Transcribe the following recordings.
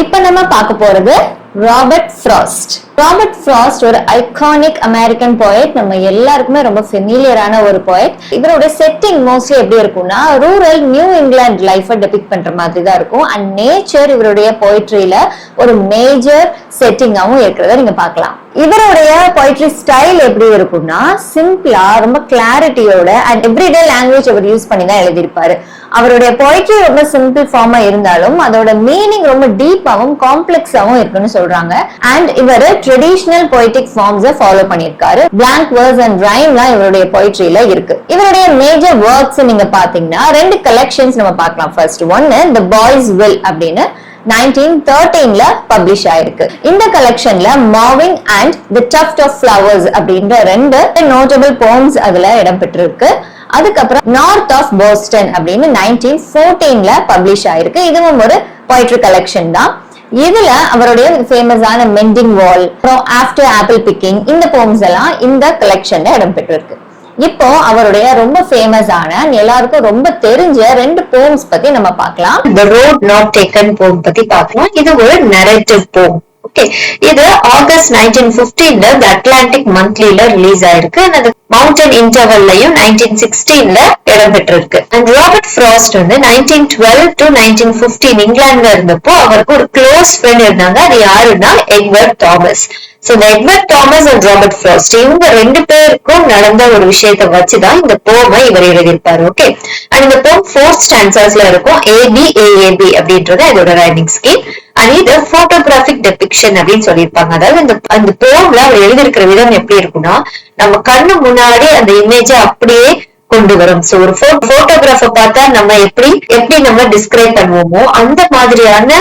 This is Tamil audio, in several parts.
இப்ப நம்ம பார்க்க போறது ராபர்ட் ஃப்ராஸ்ட். ராபர்ட் ஃப்ராஸ்ட் ஒரு ஐகானிக் அமெரிக்கன் போயட். நம்ம எல்லாருக்குமே ரொம்ப ஃபெமிலியரான ஒரு போயட். இவரோட செட்டிங் மோஸ்ட்லி எப்படி இருக்கும்னா ரூரல் நியூ இங்கிலாந்து லைஃபை டெபிக் பண்ற மாதிரி தான் இருக்கும். அண்ட் நேச்சர் இவருடைய போயட்ரியில ஒரு மேஜர் செட்டிங்காவும் இருக்கிறத நீங்க பார்க்கலாம். இவருடைய போயட்ரி ஸ்டைல் எப்படி இருக்கும்னா சிம்பிளா, ரொம்ப கிளாரிட்டியோட அண்ட் எவ்ரிடே லாங்குவேஜ் அவர் யூஸ் பண்ணி தான் எழுதியிருப்பாரு. அவருடைய போயட்ரி ரொம்ப சிம்பிள் ஃபார்மா இருந்தாலும் அதோட மீனிங் ரொம்ப டீப்பாவும் காம்ப்ளெக்ஸாவும் இருக்குன்னு சொல்றாங்க. அண்ட் இவர் ட்ரெடிஷனல் பொய்டிக் ஃபார்ம்ஸ் ஃபாலோ பண்ணிருக்காரு. பிளாங்க் வேர்ஸ் அண்ட் ரைம்லாம் இவருடைய பொய்ட்ரியில இருக்கு. இவருடைய மேஜர் ஒர்க்ஸ் நீங்க பாத்தீங்கன்னா ரெண்டு கலெக்ஷன்ஸ் நம்ம பார்க்கலாம். ஃபர்ஸ்ட் ஒன்னு தி பாய்ஸ் வில் அப்படின்னு 1913ல பப்ளிஷ் ஆயிருக்கு. இந்த கலெக்ஷன்ல மார்விங் and the tuft of flowers அப்படின்ற ரெண்டு நோட்டபிள் போம்ஸ் அதுல இடம்பெற்றிருக்கு. அதுக்கப்புறம் நார்த் ஆஃப் போஸ்டன் அப்படின்னு 1914ல பப்ளிஷ் ஆயிருக்கு. இதுவும் ஒரு போயட்ரி கலெக்ஷன் தான். இதுல அவருடைய ஃபேமஸான மெண்டிங் வால், அப்புறம் ஆஃப்டர் ஆப்பிள் பிக்கிங், இந்த போம்ஸ் எல்லாம் இந்த கலெக்ஷன்ல இடம்பெற்றிருக்கு. இப்போ அவருடைய ரொம்ப ஃபேமஸான எல்லாருக்கும் ரொம்ப தெரிஞ்ச ரெண்டு போம்ஸ் பத்தி நம்ம பார்க்கலாம். The Road Not Taken போம் பத்தி பார்க்கலாம். இது ஒரு நரேட்டிவ் போம். ஓகே, இது ஆகஸ்ட் 1915ல தி அட்லாண்டிக் மந்த்லில ரிலீஸ் ஆயிருக்கு. அந்த மவுண்டன் இன்டர்வல்லையும் 1916ல இடம்பெற்றிருக்கு. அண்ட் ராபர்ட் ஃப்ராஸ்ட் வந்து 1912 to 1915 இங்கிலாந்துல இருந்தப்போ அவருக்கு ஒரு க்ளோஸ் ஃப்ரெண்ட் இருந்தாங்க. அது யாருன்னா எட்வர்ட் தாமஸ். சோ இந்த Edward Thomas and Robert frost இவங்க ரெண்டு பேருக்கும் நடந்த ஒரு விஷயத்தை வச்சுதான் இந்த போமை இவர் எழுதியிருப்பாரு. ஓகே, அண்ட் இந்த போம் 4 ஸ்டான்சர்ஸ்ல இருக்கும். ABAAB அப்படின்றது இதோட ரைட்டிங் ஸ்கீம். அண்ட் இது போட்டோகிராபிக் டெபிக்ஷன் அப்படின்னு சொல்லியிருப்பாங்க. அதாவது அந்த போம்ல அவர் எழுதியிருக்கிற விதம் எப்படி இருக்குன்னா நம்ம கண்ணு முன்னாடி அந்த இமேஜ அப்படியே கொண்டு வரும். சோ ஒரு போட்டோகிராஃப பார்த்தா நம்ம எப்படி நம்ம டிஸ்கிரைப் பண்ணுவோமோ அந்த மாதிரியான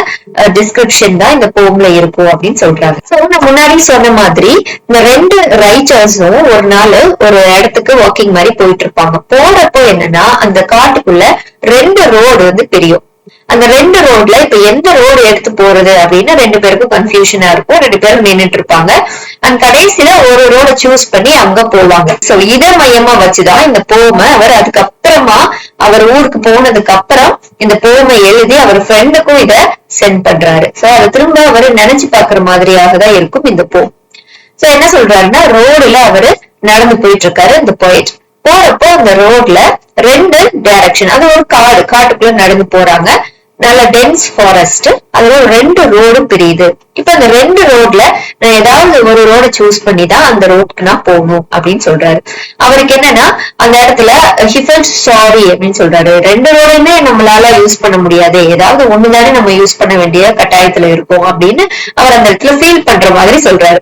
டிஸ்கிரிப்ஷன் தான் இந்த போம்ல இருக்கும் அப்படின்னு சொல்றாங்க. சோ நான் முன்னாடி சொன்ன மாதிரி இந்த ரெண்டு ரைட்டர்ஸும் ஒரு நாள் ஒரு இடத்துக்கு வாக்கிங் மாதிரி போயிட்டு இருப்பாங்க. போறப்போ என்னன்னா அந்த காட்டுக்குள்ள ரெண்டு ரோடு வந்து பிரியும். அந்த ரெண்டு ரோட்ல இப்ப எந்த ரோடு எடுத்து போறது அப்படின்னு ரெண்டு பேருக்கும் கன்ஃபியூஷனா இருக்கும். ரெண்டு பேரும் நின்றுட்டு இருப்பாங்க. அந்த கடைசியில ஒரு ரோட சூஸ் பண்ணி அவங்க போவாங்க. சோ இத மையமா வச்சுதான் இந்த போமை அதுக்கப்புறமா அவர் ஊருக்கு போனதுக்கு அப்புறம் இந்த போமை எழுதி அவர் ஃப்ரெண்டுக்கும் இத சென்ட் பண்றாரு. சோ அதை திரும்ப அவரு நினைச்சு பாக்குற மாதிரியாக தான் இருக்கும் இந்த போம். சோ என்ன சொல்றாருன்னா ரோடுல அவரு நடந்து போயிட்டு இருக்காரு. இந்த போயிட் போறப்போ அந்த ரோட்ல ரெண்டு டைரக்ஷன், அது ஒரு காட்டுக்குள்ள நடந்து போறாங்க. நல்ல டென்ஸ் ஃபாரஸ்ட், அதுல ரெண்டு ரோடு பிரியுது. இப்ப அந்த ரெண்டு ரோட்ல நான் ஏதாவது ஒரு ரோட சூஸ் பண்ணி தான் அந்த ரோட்க்கு நான் போகணும் அப்படின்னு சொல்றாரு. அவருக்கு என்னன்னா அந்த இடத்துல he felt sorry அப்படின்னு சொல்றாரு. ரெண்டு ரோடையுமே நம்மளால யூஸ் பண்ண முடியாது, ஏதாவது ஒண்ணுதானே நம்ம யூஸ் பண்ண வேண்டிய கட்டாயத்துல இருக்கும் அப்படின்னு அவர் அந்த இடத்துல ஃபீல் பண்ற மாதிரி சொல்றாரு.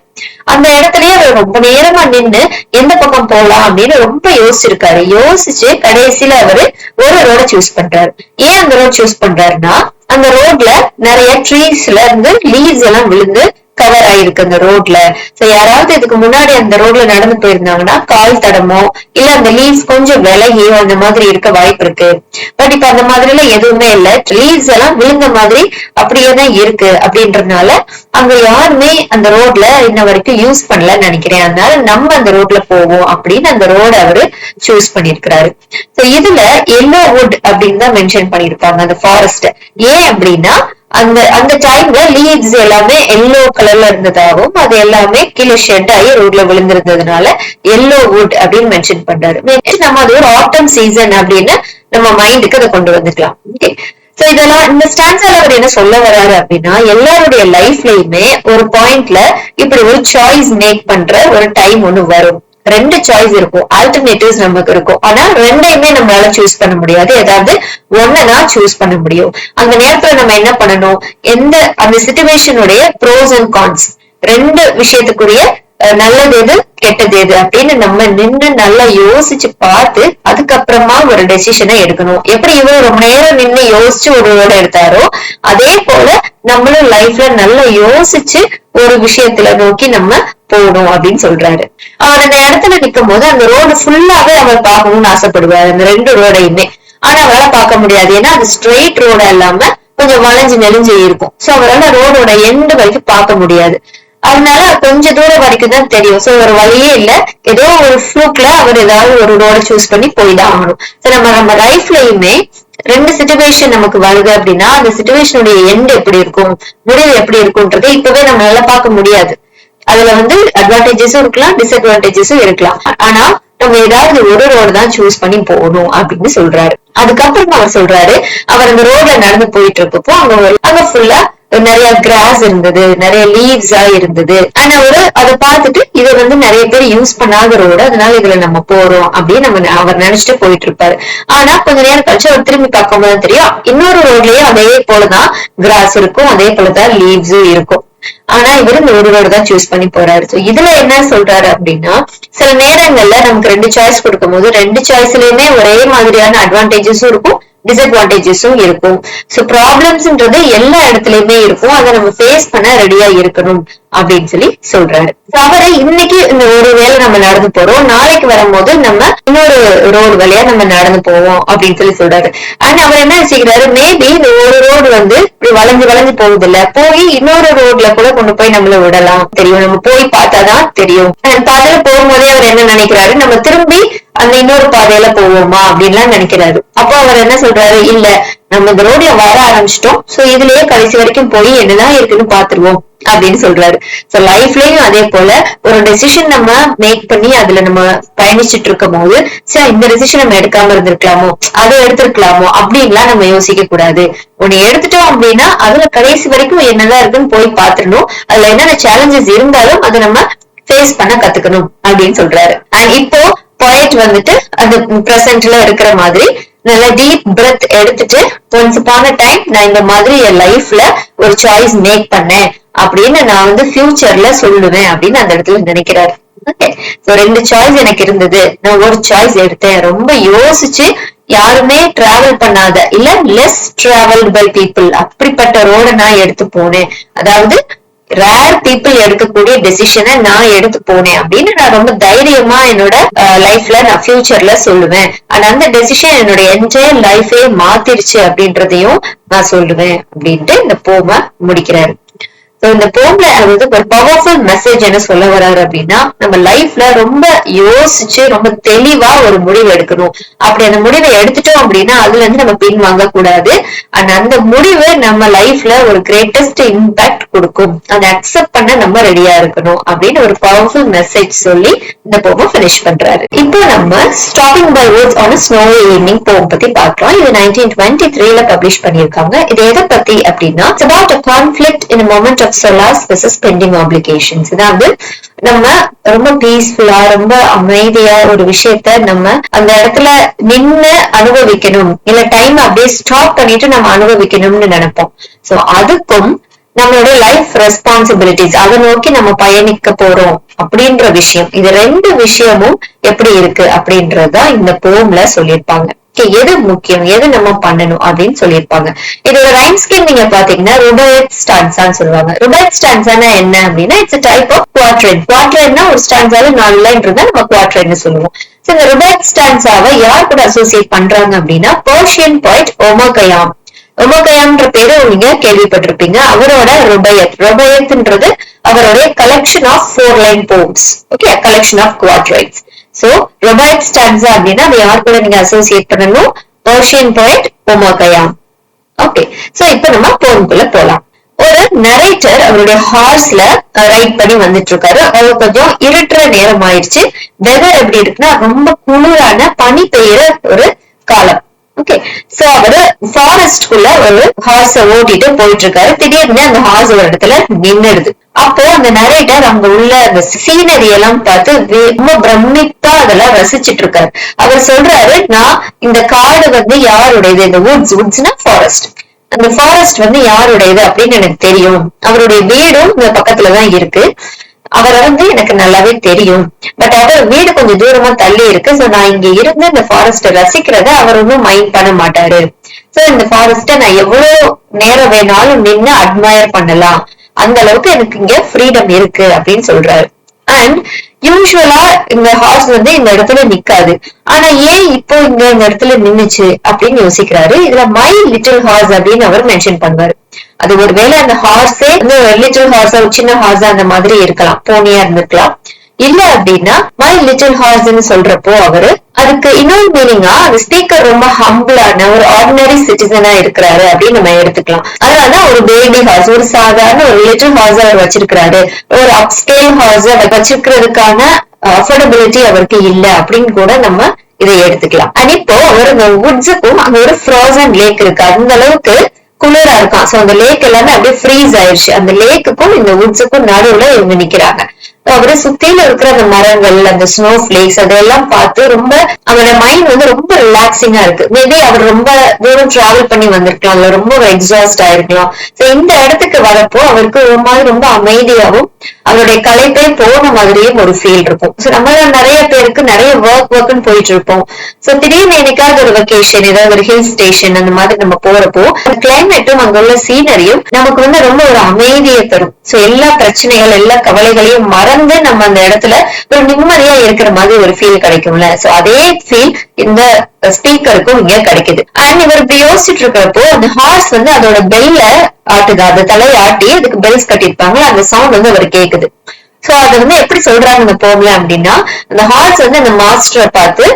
அந்த இடத்துலயே அவர் ரொம்ப நேரமா நின்னு எந்த பக்கம் போலாம் அப்படின்னு ரொம்ப யோசிச்சிருக்காரு. யோசிச்சு கடைசியில அவரு ஒரு ரோட சூஸ் பண்றாரு. ஏன் அந்த ரோட் சூஸ் பண்றாருன்னா அந்த ரோட்ல நிறைய ட்ரீஸ்ல இருந்து லீவ்ஸ் எல்லாம் விழுந்து கவர் ஆயிருக்கு அந்த ரோட்ல. சோ யாராவது இதுக்கு முன்னாடி அந்த ரோட்ல நடந்து போயிருந்தாங்கன்னா கால் தடமோ இல்ல அந்த லீவ்ஸ் கொஞ்சம் விலகியோ அந்த மாதிரி இருக்க வாய்ப்பு இருக்கு. பட் இப்ப அந்த மாதிரி எல்லாம் எதுவுமே இல்ல, லீவ்ஸ் எல்லாம் விழுந்த மாதிரி அப்படியேதான் இருக்கு. அப்படின்றதுனால அங்க யாருமே அந்த ரோட்ல இன்ன வரைக்கும் யூஸ் பண்ணலன்னு நினைக்கிறேன். அதனால நம்ம அந்த ரோட்ல போவோம் அப்படின்னு அந்த ரோட அவரு சூஸ் பண்ணிருக்கிறாரு. சோ இதுல எல்லோ வுட் அப்படின்னு தான் மென்ஷன் பண்ணிருப்பாங்க அந்த ஃபாரஸ்ட். ஏன் அப்படின்னா அந்த டைம்ல லீவ்ஸ் எல்லாமே எல்லோ கலர்ல இருந்ததாகவும் அது எல்லாமே கீழே ஷெட் ஆகி ரோட்ல விழுந்திருந்ததுனால எல்லோ வுட் அப்படின்னு மென்ஷன் பண்றாரு. நம்ம அது ஒரு ஆட்டம் சீசன் அப்படின்னு நம்ம மைண்டுக்கு அதை கொண்டு வந்துக்கலாம். ஓகே, சோ இதெல்லாம் இந்த ஸ்டான்ஸால அவர் என்ன சொல்ல வர்றாரு அப்படின்னா எல்லாருடைய லைஃப்லயுமே ஒரு பாயிண்ட்ல இப்படி ஒரு சாய்ஸ் மேக் பண்ற ஒரு டைம் ஒண்ணு வரும். ரெண்டு சாய்ஸ் இருக்கும், ஆல்டர்னேட்டிவ்ஸ் நமக்கு இருக்கும். ஆனா ரெண்டையுமே நம்மளால சூஸ் பண்ண முடியாது, ஏதாவது ஒன்னதான் சூஸ் பண்ண முடியும். அந்த நேரத்துல நம்ம என்ன பண்ணணும், அந்த சிச்சுவேஷனுடைய ப்ரோஸ் அண்ட் கான்ஸ் ரெண்டு விஷயத்துக்குரிய நல்லது எது கெட்டது எது அப்படின்னு நம்ம நின்று நல்லா யோசிச்சு பார்த்து அதுக்கப்புறமா ஒரு டெசிஷனை எடுக்கணும். எப்படி இவரு ரொம்ப நேரம் நின்று யோசிச்சு ஒரு ரோட எடுத்தாரோ அதே போல நம்மளும் லைஃப்ல நல்லா யோசிச்சு ஒரு விஷயத்துல நோக்கி நம்ம போகணும் அப்படின்னு சொல்றாரு. அவர் அந்த இடத்துல நிக்கும் போது அந்த ரோடு ஃபுல்லாவே அவர் பார்க்கணும்னு ஆசைப்படுவாரு, அந்த ரெண்டு ரோடையுமே. ஆனா அவரால் பார்க்க முடியாது, ஏன்னா அது ஸ்ட்ரெயிட் ரோடா இல்லாம கொஞ்சம் வளைஞ்சு நெளிஞ்சு இருக்கும். சோ அவரால் ரோடோட எண்டு வரைக்கும் பார்க்க முடியாது. அதனால கொஞ்ச தூரம் வரைக்கும் தான் தெரியும். சோ ஒரு வழியே இல்ல, ஏதோ ஒரு ஃப்ளூக்ல அவர் ஏதாவது ஒரு ரோட சூஸ் பண்ணி போய்தான் ஆகணும். சோ நம்ம லைஃப்லயுமே ரெண்டு சிச்சுவேஷன் நமக்கு வருது அப்படின்னா அந்த சிச்சுவேஷனுடைய எண்ட் எப்படி இருக்கும், முடிவு எப்படி இருக்கும்ன்றதை இப்பவே நம்மளால பார்க்க முடியாது. அதுல அட்வான்டேஜஸும் இருக்கலாம், டிஸ்அட்வான்டேஜஸும் இருக்கலாம். ஆனா நம்ம ஏதாவது ஒரு ரோடு தான் சூஸ் பண்ணி போகணும் அப்படின்னு சொல்றாரு. அதுக்கப்புறம் அவர் சொல்றாரு, அவர் அந்த ரோட்ல நடந்து போயிட்டு இருக்கப்போ அங்க ஃபுல்லா நிறைய கிராஸ் இருந்தது, நிறைய லீவ்ஸா இருந்தது. ஆனா அதை பார்த்துட்டு இதை நிறைய பேர் யூஸ் பண்ணாத ரோடு, அதனால இதுல நம்ம போறோம் அப்படின்னு அவர் நினைச்சிட்டு போயிட்டு இருப்பாரு. ஆனா கொஞ்ச நேரம் கழிச்சு அவர் திரும்பி பார்க்கும்போது தெரியும் இன்னொரு ரோட்லயே அதே போலதான் கிராஸ் இருக்கும், அதே போலதான் லீவ்ஸும் இருக்கும். ஆனா இவர் இந்த ஒரு ரோடு தான் சூஸ் பண்ணி போறாரு. இதுல என்ன சொல்றாரு அப்படின்னா, சில நேரங்கள்ல நமக்கு ரெண்டு சாய்ஸ் கொடுக்கும் போது ரெண்டு சாய்ஸ்லயுமே ஒரே மாதிரியான அட்வான்டேஜஸும் இருக்கும், டிஸ்அட்வான்டேஜஸும் இருக்கும். சோ ப்ராப்ளம்ஸ்ன்றது எல்லா இடத்துலயுமே இருக்கும், அதை நம்ம ஃபேஸ் பண்ண ரெடியா இருக்கணும் அப்படின்னு சொல்லி சொல்றாரு. அவரை இன்னைக்கு இந்த ஒரு வேலை நம்ம நடந்து போறோம், நாளைக்கு வரும்போது நம்ம இன்னொரு ரோடு வழியா நம்ம நடந்து போவோம் அப்படின்னு சொல்லி சொல்றாரு. ஆனா அவர் என்ன யோசிக்கிறாரு, மேபி இந்த ஒரு ரோடு இப்படி வளைஞ்சு போகுது இல்ல, போய் இன்னொரு ரோட்ல கூட கொண்டு போய் நம்மள விடலாம், தெரியும், நம்ம போய் பார்த்தாதான் தெரியும். பாதையில போகும்போதே அவர் என்ன நினைக்கிறாரு, நம்ம திரும்பி அந்த இன்னொரு பாதையில போவோமா அப்படின்லாம் நினைக்கிறாரு. அப்போ அவர் என்ன சொல்றாரு, இல்ல நம்ம இந்த ரோட்ல வர ஆரம்பிச்சிட்டோம், சோ இதுலயே கடைசி வரைக்கும் போய் என்னதான் இருக்குன்னு பாத்துருவோம் அப்படின்னு சொல்றாரு. சோ லைஃப்லயும் அதே போல ஒரு டெசிஷன் நம்ம மேக் பண்ணி அதுல நம்ம பயணிச்சுட்டு இருக்கும் போது இந்த டெசிஷன் நம்ம எடுக்காம இருந்திருக்கலாமோ, அதை எடுத்திருக்கலாமோ அப்படின்லாம் நம்ம யோசிக்க கூடாது. ஒண்ணு எடுத்துட்டோம் அப்படின்னா அதுல கடைசி வரைக்கும் என்னதான் இருக்குன்னு போய் பாத்துடணும், அதுல என்னென்ன சேலஞ்சஸ் இருந்தாலும் அதை நம்ம ஃபேஸ் பண்ண கத்துக்கணும் அப்படின்னு சொல்றாரு. அண்ட் இப்போ பாயிண்ட் அந்த பிரசன்ட்ல இருக்கிற மாதிரி நல்ல டீப் பிரெத் எடுத்துட்டு ஒன்ஸ் அப்பான் அ டைம் நான் இந்த மாதிரி என் லைஃப்ல ஒரு சாய்ஸ் மேக் பண்ணேன் அப்படின்னு நான் ஃபியூச்சர்ல சொல்லுவேன் அப்படின்னு அந்த இடத்துல நினைக்கிறாரு. ஓகே, சோ ரெண்டு சாய்ஸ் எனக்கு இருந்தது, நான் ஒரு சாய்ஸ் எடுத்தேன், ரொம்ப யோசிச்சு யாருமே டிராவல் பண்ணாத இல்ல லெஸ் டிராவல்டு பை பீப்புள் அப்படிப்பட்ட ரோட நான் எடுத்து போனேன். அதாவது ரேர் பீப்புள் எடுக்கக்கூடிய டெசிஷனை நான் எடுத்து போனேன் அப்படின்னு நான் ரொம்ப தைரியமா என்னோட லைஃப்ல நான் ஃபியூச்சர்ல சொல்லுவேன். ஆனா அந்த டெசிஷன் என்னோட என்டையர் லைஃபே மாத்திருச்சு அப்படின்றதையும் நான் சொல்லுவேன் அப்படின்ட்டு இந்த போம முடிக்கிறாரு. இந்த போம்ல ஒரு பவர்ஃபுல் மெசேஜ் என்ன சொல்ல வர்றாரு அப்படின்னா, நம்ம லைஃப்ல ரொம்ப யோசிச்சு ரொம்ப தெளிவா ஒரு முடிவு எடுக்கணும். அப்படி அந்த முடிவை எடுத்துட்டோம் அப்படின்னா அதுல இருந்து நம்ம பின் வாங்க கூடாது. அண்ட் அந்த முடிவு நம்ம லைஃப்ல ஒரு கிரேட்டஸ்ட் இம்பாக்ட் கொடுக்கும், அதை அக்செப்ட் பண்ண நம்ம ரெடியா இருக்கணும் அப்படின்னு ஒரு பவர்ஃபுல் மெசேஜ் சொல்லி இந்த போம பினிஷ் பண்றாரு. இப்போ நம்ம stopping by woods on snowy evening poem பத்தி பாக்குறோம். இது 1923ல பப்ளிஷ் பண்ணிருக்காங்க. இது எதை பத்தி அப்படின்னா, it's about a conflict in a moment of solace versus pending obligations. அதாவது நம்ம ரொம்ப பீஸ்ஃபுல்லா ரொம்ப அமைதியா ஒரு விஷயத்த நம்ம அந்த இடத்துல நின்னு அனுபவிக்கணும், இல்ல டைம் அப்படியே ஸ்டாப் பண்ணிட்டு நம்ம அனுபவிக்கணும்னு நினைப்போம். சோ அதுக்கும் நம்மளோட லைஃப் ரெஸ்பான்சிபிலிட்டிஸ் அதை நோக்கி நம்ம பயணிக்க போறோம் அப்படின்ற விஷயம், இது ரெண்டு விஷயமும் எப்படி இருக்கு அப்படின்றதுதான் இந்த போம்ல சொல்லியிருப்பாங்க. எது முக்கியம், எது நம்ம பண்ணணும் அப்படின்னு சொல்லியிருப்பாங்க. இதோட ரைம் ஸ்கீம் நீங்க பாத்தீங்கன்னா ருபையத் ஸ்டான்ஸான்னு சொல்லுவாங்க. ருபையத் ஸ்டான்ஸானா என்ன அப்படின்னா, இட்ஸ் டைப் ஆஃப் குவாட்ரைன். குவாட்ரைன்னா ஒரு ஸ்டான்ஸால 4 லைன் இருந்தா நம்ம குவாட்ரைன்னு சொல்லுவோம். சோ இந்த ருபையத் ஸ்டான்ஸாவை யார் கூட அசோசியேட் பண்றாங்க அப்படின்னா, பெர்ஷியன் போய்ட் ஒமர் கயாம். ஒமர் கயாம்ன்ற பேரு நீங்க கேள்விப்பட்டிருப்பீங்க. அவரோட ருபையத்ன்றது அவருடைய collection of 4 line poems. Okay, collection of quatrains. So Rubaiyat stanza அப்படின்னா அது யார் கூட நீங்க அசோசியேட் பண்ணணும், பெர்ஷியன் போய்ட் ஒமர் கயாம். ஓகே, சோ இப்ப நம்ம போம்குள்ள போலாம். ஒரு நரேட்டர் அவருடைய ஹார்ஸ்ல ரைட் பண்ணி வந்துட்டு இருக்காரு. அவர் கொஞ்சம் இருட்டுற நேரம் ஆயிடுச்சு. வெதர் எப்படி இருக்குன்னா ரொம்ப குளிரான பனி பெய்யுற ஒரு காலம். ஓகே, சோ அவரு ஃபாரஸ்ட்குள்ள ஒரு ஹார்ஸ ஓட்டிட்டு போயிட்டு இருக்காரு. திடீர்னு அந்த ஹார்ஸ் ஒரு இடத்துல நின்னுடுது. அப்போ அந்த நரேட்டர் அங்க உள்ள அந்த சீனரி எல்லாம் பார்த்து ரொம்ப பிரமிப்பா அதெல்லாம் ரசிச்சிட்டு இருக்காரு. அவர் சொல்றாரு, நான் இந்த காடு யாருடையது, இந்த வுட்ஸ்னா ஃபாரஸ்ட், அந்த ஃபாரஸ்ட் யாருடையது அப்படின்னு எனக்கு தெரியும். அவருடைய வீடும் இந்த பக்கத்துலதான் இருக்கு. அவரை எனக்கு நல்லாவே தெரியும். பட் அவர் வீடு கொஞ்சம் தூரமா தள்ளி இருக்கு. சோ நான் இங்க இருந்து இந்த ஃபாரஸ்ட ரசிக்கிறத அவர் ஒன்னும் மைண்ட் பண்ண மாட்டாரு. சோ இந்த ஃபாரஸ்ட நான் எவ்வளவு நேரம் வேணாலும் நின்னு அட்மயர் பண்ணலாம், அந்த அளவுக்கு எனக்கு இங்க ஃப்ரீடம் இருக்கு அப்படின்னு சொல்றாரு. அண்ட் யூஸ்வலா இந்த ஹார்ஸ் இந்த இடத்துல நிக்காது. ஆனா ஏன் இப்போ இந்த இடத்துல நின்னுச்சு அப்படின்னு யோசிக்கிறாரு. இதுல மை லிட்டில் ஹார்ஸ் அப்படின்னு அவர் மென்ஷன் பண்ணுவாரு. அது ஒருவேளை அந்த ஹார்ஸே வந்து லிட்டில் ஹார்ஸா சின்ன ஹார்ஸா அந்த மாதிரி இருக்கலாம், போனியா இருந்திருக்கலாம். இல்ல அப்படின்னா மை லிட்டில் ஹார்ஸ்ன்னு சொல்றப்போ அவரு அதுக்கு இன்னொரு மீனிங்கா அந்த ஸ்பீக்கர் ரொம்ப ஹம்பிளான ஒரு ஆர்டினரி சிட்டிசனா இருக்கிறாரு அப்படின்னு நம்ம எடுத்துக்கலாம். அதனாலதான் ஒரு பேபி ஹார்ஸ், ஒரு சாதாரண ஒரு லிட்டில் ஹார்ஸ் அவர் வச்சிருக்கிறாரு, ஒரு அப்ஸ்கேல் ஹார்ஸ் வச்சிருக்கிறதுக்கான அஃபோர்டபிலிட்டி அவருக்கு இல்ல அப்படின்னு கூட நம்ம இதை எடுத்துக்கலாம். அண்ட் இப்போ அவர் அந்த வுட்ஸுக்கும் அங்க ஒரு ஃப்ரோசன் லேக் இருக்கு, அந்த அளவுக்கு குளிரா இருக்கான். சோ அந்த லேக் எல்லாமே அப்படியே ஃப்ரீஸ் ஆயிடுச்சு. அந்த லேக்குக்கும் இந்த வுட்ஸுக்கும் நடுவுல இவங்க நிக்கிறாங்க. அவரு சுத்தில இருக்கிற அந்த மரங்கள், அந்த ஸ்னோ பிளேக்ஸ் அதெல்லாம் பார்த்து ரொம்ப அவரோட மைண்ட் வந்து ரொம்ப ரிலாக்ஸிங்கா இருக்கு. மேபி அவர் ரொம்ப தூரம் டிராவல் பண்ணி வந்திருக்கலாம், இல்ல ரொம்ப எக்ஸாஸ்ட் ஆயிருக்கலாம். சோ இந்த இடத்துக்கு வரப்போ அவருக்கு ஒரு மாதிரி ரொம்ப அமைதியாவும் அவருடைய களைப்பே போன மாதிரியும் ஒரு ஃபீல் இருக்கும். சோ நம்ம நிறைய பேருக்கு நிறைய ஒர்க்னு போயிட்டு இருப்போம். சோ திடீர்னு என்னைக்காவது ஒரு வெக்கேஷன், ஏதாவது ஒரு ஹில் ஸ்டேஷன் அந்த மாதிரி நம்ம போறப்போ அந்த கிளைமேட்டும் அங்க உள்ள சீனரியும் நமக்கு வந்து ரொம்ப ஒரு அமைதியை தரும். சோ எல்லா பிரச்சனைகள் எல்லா கவலைகளையும் மறந்து நம்ம அந்த இடத்துல ஒரு நிம்மதியா இருக்கிற மாதிரி ஒரு ஃபீல் கிடைக்கும்ல. சோ அதே ஃபீல் இந்த ஸ்பீக்கருக்கும் இங்க கிடைக்குது. அண்ட் இவர் இப்படி யோசிச்சுட்டு இருக்கிறப்போ அந்த ஹார்ஸ் வந்து அதோட பெல்ல ஆட்டுது, அந்த தலையை ஆட்டி அதுக்கு பெல்ஸ் கட்டிருப்பாங்க, அந்த சவுண்ட் வந்து அவர் கேக்குது. சோ அது வந்து எப்படி சொல்றாங்க இந்த போம்ல அப்படின்னா, அந்த ஹார்ஸ் வந்து அந்த மாஸ்டரை பார்த்து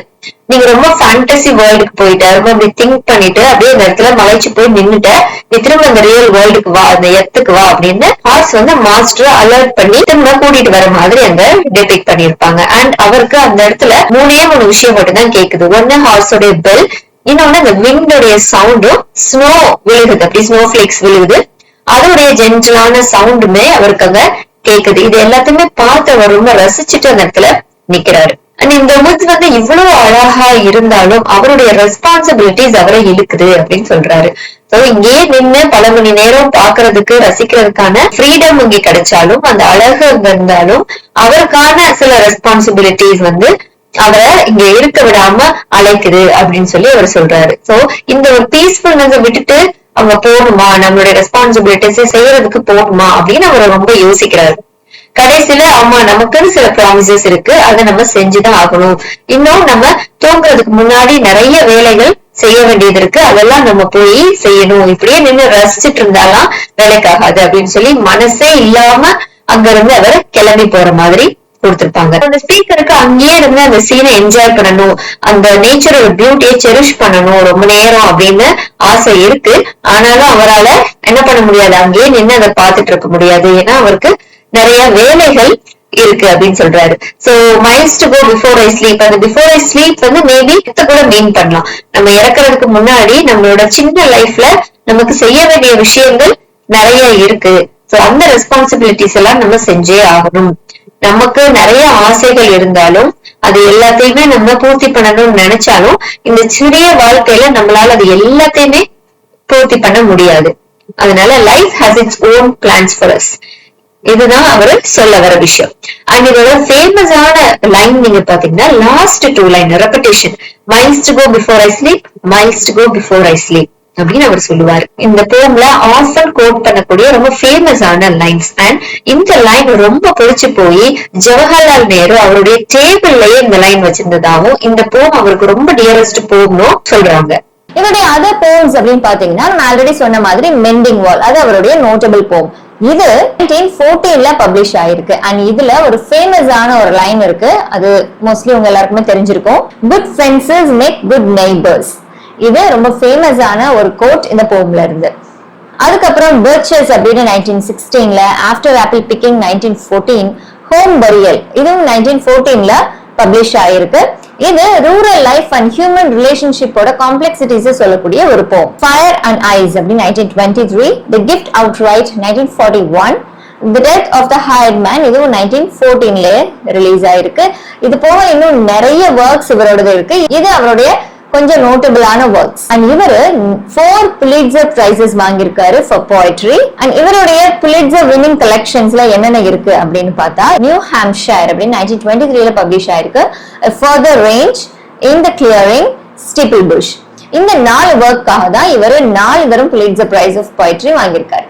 நீங்க ரொம்ப ஃபேண்டசி வேர்ல்டுக்கு போயிட்ட, ரொம்ப அப்படி திங்க் பண்ணிட்டு அப்படியே அந்த இடத்துல மலைச்சு போய் நின்னுட்ட, நீ திரும்ப அந்த ரியல் வேர்ல்டுக்கு வா, அந்த எத்துக்கு வா அப்படின்னு ஹார்ஸ் வந்து மாஸ்டர் அலர்ட் பண்ணி திரும்ப கூட்டிட்டு வர மாதிரி அங்க டெபிக் பண்ணிருப்பாங்க. அண்ட் அவருக்கு அந்த இடத்துல மூணு விஷயம் மட்டும் தான் கேக்குது. ஒன்னு ஹார்ஸோட பெல், இன்னொன்னு அந்த விண்டோடைய சவுண்டும் ஸ்னோ விழுகுது, அப்படி ஸ்னோ பிளேக்ஸ் விழுகுது, அதோடைய ஜென்டலான சவுண்டுமே அவருக்கு அங்க கேக்குது. இது எல்லாத்தையுமே பார்த்து அவர் ரொம்ப ரசிச்சுட்டு அந்த இடத்துல நிக்கிறாரு. அண்ட் இந்த வுட்ஸ் வந்து இவ்வளவு அழகா இருந்தாலும் அவருடைய ரெஸ்பான்சிபிலிட்டிஸ் அவரை இழுக்குது அப்படின்னு சொல்றாரு. சோ இங்கே நின்று பல மணி நேரம் பாக்குறதுக்கு ரசிக்கிறதுக்கான ஃப்ரீடம் இங்க கிடைச்சாலும் அந்த அழகு அங்க இருந்தாலும் அவருக்கான சில ரெஸ்பான்சிபிலிட்டிஸ் வந்து அவரை இங்க இருக்க விடாம அழைக்குது அப்படின்னு சொல்லி அவர் சொல்றாரு. சோ இந்த ஒரு பீஸ்ஃபுல்னஸ் விட்டுட்டு அவங்க போகணுமா, நம்மளுடைய ரெஸ்பான்சிபிலிட்டிஸ் செய்யறதுக்கு போகணுமா அப்படின்னு அவர் ரொம்ப யோசிக்கிறாரு. கடைசியில ஆமா நமக்குன்னு சில ப்ராமிசஸ் இருக்கு, அதை நம்ம செஞ்சுதான் ஆகணும். இன்னும் நம்ம தூங்குறதுக்கு முன்னாடி நிறைய வேலைகள் செய்ய வேண்டியது இருக்கு, அதெல்லாம் நம்ம போய் செய்யணும். இப்படியே நின்று ரசிச்சுட்டு இருந்தாலாம் வேலைக்காகாது அப்படின்னு சொல்லி மனசே இல்லாம அங்க இருந்து அவர் கிளம்பி போற மாதிரி கொடுத்திருப்பாங்க. அந்த ஸ்பீக்கருக்கு அங்கேயே இருந்து அந்த சீனை என்ஜாய் பண்ணணும், அந்த நேச்சரோட பியூட்டியை செரிஷ் பண்ணணும் ரொம்ப நேரம் அப்படின்னு ஆசை இருக்கு. ஆனாலும் அவரால என்ன பண்ண முடியாது, அங்கேயே நின்று அதை பார்த்துட்டு இருக்க முடியாது. ஏன்னா அவருக்கு நிறைய வேலைகள் இருக்கு அப்படின்னு சொல்றாரு. So miles to go before I sleep, அந்த பிஃபோர் ஐ ஸ்லீப் வந்து மேபி கூட மீன் பண்ணலாம். நம்ம இறக்குறதுக்கு முன்னாடி நம்மளோட சின்ன லைஃப்ல நமக்கு செய்ய வேண்டிய விஷயங்கள் நிறைய இருக்கு. சோ அந்த ரெஸ்பான்சிபிலிட்டிஸ் எல்லாம் நம்ம செஞ்சே ஆகணும். நமக்கு நிறைய ஆசைகள் இருந்தாலும் அது எல்லாத்தையுமே நம்ம பூர்த்தி பண்ணணும்னு நினைச்சாலும் இந்த சிறிய வாழ்க்கையில நம்மளால அது எல்லாத்தையுமே பூர்த்தி பண்ண முடியாது. அதனால life has its own plans for us. இதுதான் அவரு சொல்ல வர விஷயம். அண்ட் இதோட ஃபேமஸான லைன் நீங்க பாத்தீங்கன்னா last 2 line repetition, miles to go before I sleep, miles to go before I sleep அப்படின்னு அவர் சொல்லுவாரு. இந்த போம்ல ஆஃபன் கோட் பண்ணக்கூடிய ரொம்ப ஃபேமஸான லைன்ஸ். அண்ட் இந்த லைன் ரொம்ப பிடிச்சு போய் ஜவஹர்லால் நேரு அவருடைய டேபிள்லயே இந்த லைன் வச்சிருந்ததாகவும் இந்த போம் அவருக்கு ரொம்ப டியரஸ்ட் போம்னு சொல்றாங்க. இவருடைய அதர் போம்ஸ் அப்படின்னு பாத்தீங்கன்னா நம்ம ஆல்ரெடி சொன்ன மாதிரி மெண்டிங் வால், அது அவருடைய நோட்டபிள் போம். இது 1914ல பப்ளிஷ் ஆயிருக்கு. அண்ட் இதுல ஒரு ஃபேமஸான ஒரு லைன் இருக்கு, அது மோஸ்ட்லி உங்க எல்லாருக்குமே தெரிஞ்சிருக்கும். Good friends make good neighbours. இது ரொம்ப ஃபேமஸான ஒரு கோட் இந்த போம்ல இருந்து. அதுக்கப்புறம் பர்ச்சஸ் அப்படின்னு 1916ல, after apple picking 1914, home burial இதுவும் 1914ல பப்ளிஷ் ஆயிருக்கு. இது ரூரல் லைஃப் அண்ட் ஹியூமன் ரிலேஷன்ஷிப்போட காம்ப்ளெக்சிட்டிஸ் சொல்லக்கூடிய ஒரு போம். ஃபயர் அண்ட் ஐஸ் அப்படி 1923, the gift outright 1941, the death of the hired man இதுவும் 1914ல ரிலீஸ் ஆயிருக்கு. இது போக இன்னும் நிறைய ஒர்க்ஸ் இவரோடது இருக்கு. இது அவருடைய கொஞ்சம் நோட்டபிளான ஒர்க்ஸ். அண்ட் இவரு 4 புலிட்சர் பிரைசஸ் வாங்கியிருக்காரு ஃபார் போயட்ரி. அண்ட் இவருடைய புலிட்சர் வின்னிங் கலெக்ஷன்ஸ்ல என்னென்ன இருக்கு அப்படின்னு பார்த்தா, நியூ ஹாம்ஷயர் அப்படின்னு 1923ல பப்ளிஷ் ஆயிருக்கு, ஃபர்தர் ரேஞ்ச், இன் த கிளியரிங், ஸ்டீப்பிள் புஷ். இந்த 4 ஒர்க்காக தான் இவர் 4 தரம் புலிட்சர் பிரைஸ் ஆஃப் போயட்ரி வாங்கியிருக்காரு.